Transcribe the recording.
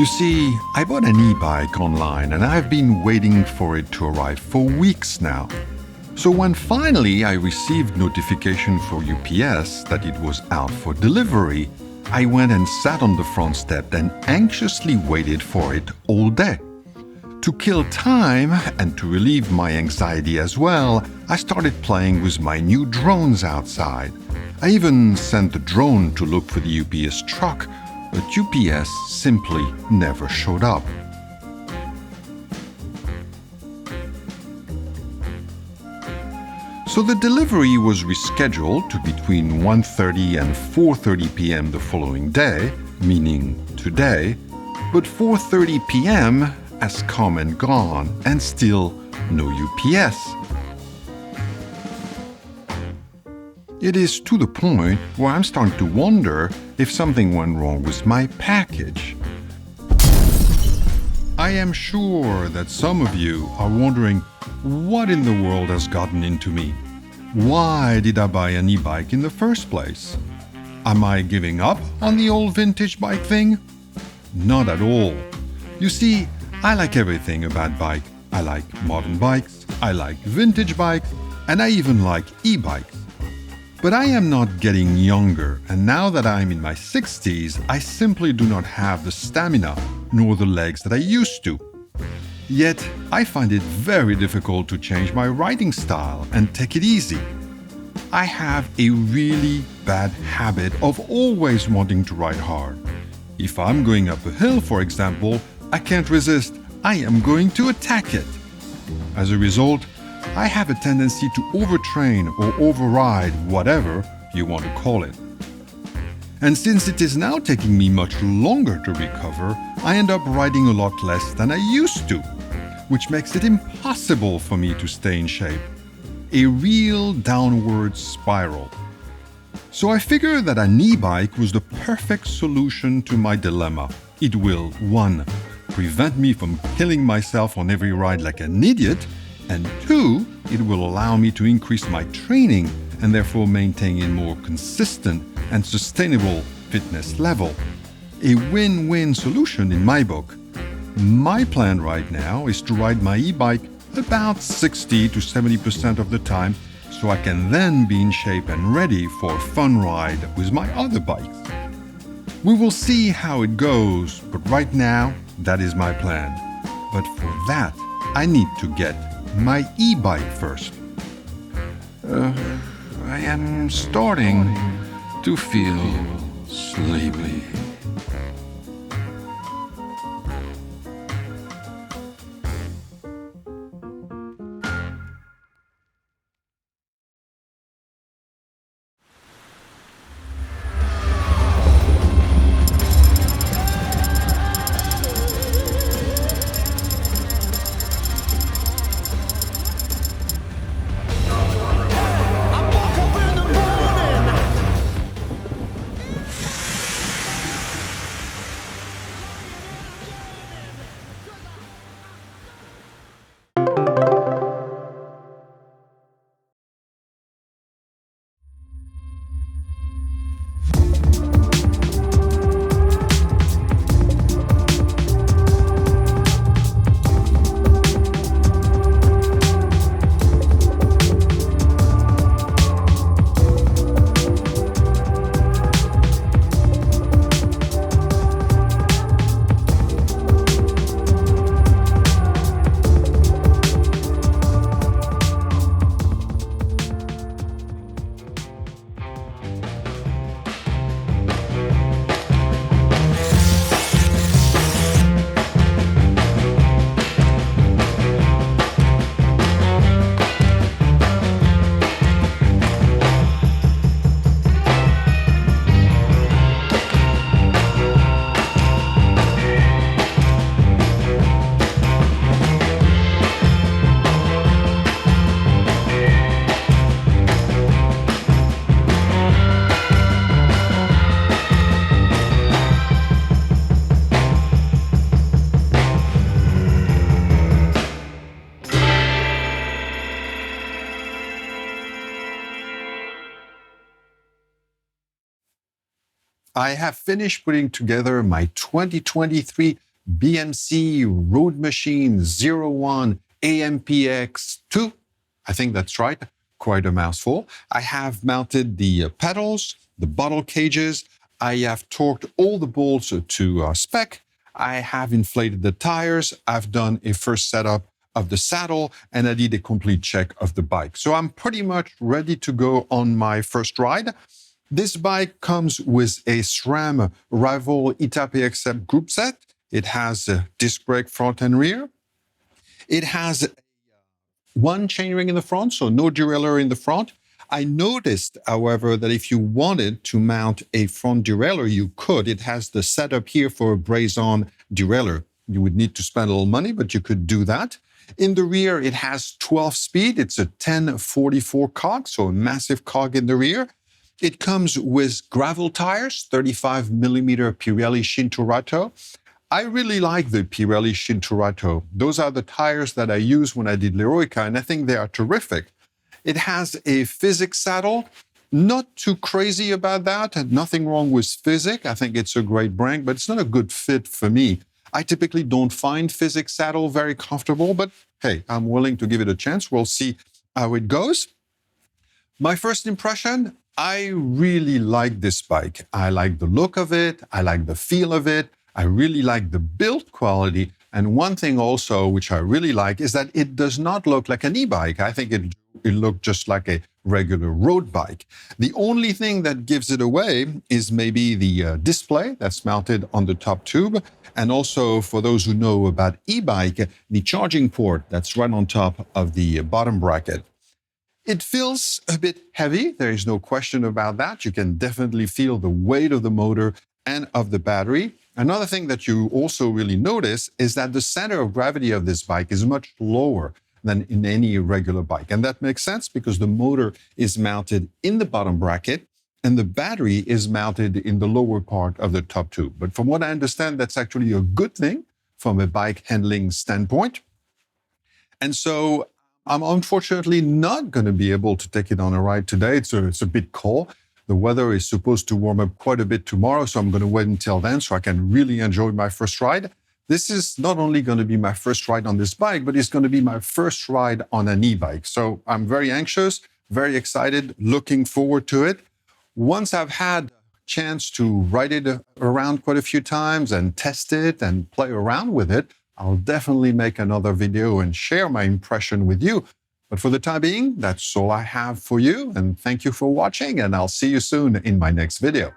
see, I bought an e-bike online and I've been waiting for it to arrive for weeks now. So when finally I received notification for UPS that it was out for delivery, I went and sat on the front step and anxiously waited for it all day. To kill time and to relieve my anxiety as well, I started playing with my new drones outside. I even sent the drone to look for the UPS truck, but UPS simply never showed up. So the delivery was rescheduled to between 1:30 and 4:30 p.m. the following day, meaning today, but 4:30 p.m. has come and gone and still no UPS. It is to the point where I'm starting to wonder if something went wrong with my package. I am sure that some of you are wondering what in the world has gotten into me. Why did I buy an e-bike in the first place? Am I giving up on the old vintage bike thing? Not at all. You see, I like everything about bike. I like modern bikes, I like vintage bikes, and I even like e-bikes. But I am not getting younger, and now that I'm in my 60s, I simply do not have the stamina nor the legs that I used to. Yet, I find it very difficult to change my riding style and take it easy. I have a really bad habit of always wanting to ride hard. If I'm going up a hill, for example, I can't resist. I am going to attack it. As a result, I have a tendency to overtrain or override, whatever you want to call it. And since it is now taking me much longer to recover, I end up riding a lot less than I used to, which makes it impossible for me to stay in shape. A real downward spiral. So I figured that an e-bike was the perfect solution to my dilemma. It will, 1, prevent me from killing myself on every ride like an idiot, and 2, it will allow me to increase my training and therefore maintain a more consistent and sustainable fitness level. A win-win solution in my book. My plan right now is to ride my e-bike about 60 to 70% of the time, so I can then be in shape and ready for a fun ride with my other bikes. We will see how it goes, but right now, that is my plan. But for that, I need to get my e-bike first. I am starting to feel sleepy. I have finished putting together my 2023 BMC Roadmachine 01 AMPX2. I think that's right, quite a mouthful. I have mounted the pedals, the bottle cages. I have torqued all the bolts to spec. I have inflated the tires. I've done a first setup of the saddle, and I did a complete check of the bike. So I'm pretty much ready to go on my first ride. This bike comes with a SRAM Rival Itape Accept group set. It has a disc brake front and rear. It has one chainring in the front, so no derailleur in the front. I noticed, however, that if you wanted to mount a front derailleur, you could. It has the setup here for a brace-on derailleur. You would need to spend a little money, but you could do that. In the rear, it has 12 speed. It's a 1044 cog, so a massive cog in the rear. It comes with gravel tires, 35 millimeter Pirelli Shinturato. I really like the Pirelli Shinturato. Those are the tires that I used when I did L'Eroica, and I think they are terrific. It has a Physic saddle. Not too crazy about that. Nothing wrong with Physic. I think it's a great brand, but it's not a good fit for me. I typically don't find Physic saddle very comfortable, but hey, I'm willing to give it a chance. We'll see how it goes. My first impression, I really like this bike. I like the look of it. I like the feel of it. I really like the build quality. And one thing also, which I really like, is that it does not look like an e-bike. I think it looked just like a regular road bike. The only thing that gives it away is maybe the display that's mounted on the top tube. And also, for those who know about e-bike, the charging port that's right on top of the bottom bracket. It feels a bit heavy. There is no question about that. You can definitely feel the weight of the motor and of the battery. Another thing that you also really notice is that the center of gravity of this bike is much lower than in any regular bike. And that makes sense because the motor is mounted in the bottom bracket and the battery is mounted in the lower part of the top tube. But from what I understand, that's actually a good thing from a bike handling standpoint. And so I'm unfortunately not going to be able to take it on a ride today. It's a bit cold. The weather is supposed to warm up quite a bit tomorrow, so I'm going to wait until then so I can really enjoy my first ride. This is not only going to be my first ride on this bike, but it's going to be my first ride on an e-bike. So I'm very anxious, very excited, looking forward to it. Once I've had a chance to ride it around quite a few times and test it and play around with it, I'll definitely make another video and share my impression with you. But for the time being, that's all I have for you. And thank you for watching, and I'll see you soon in my next video.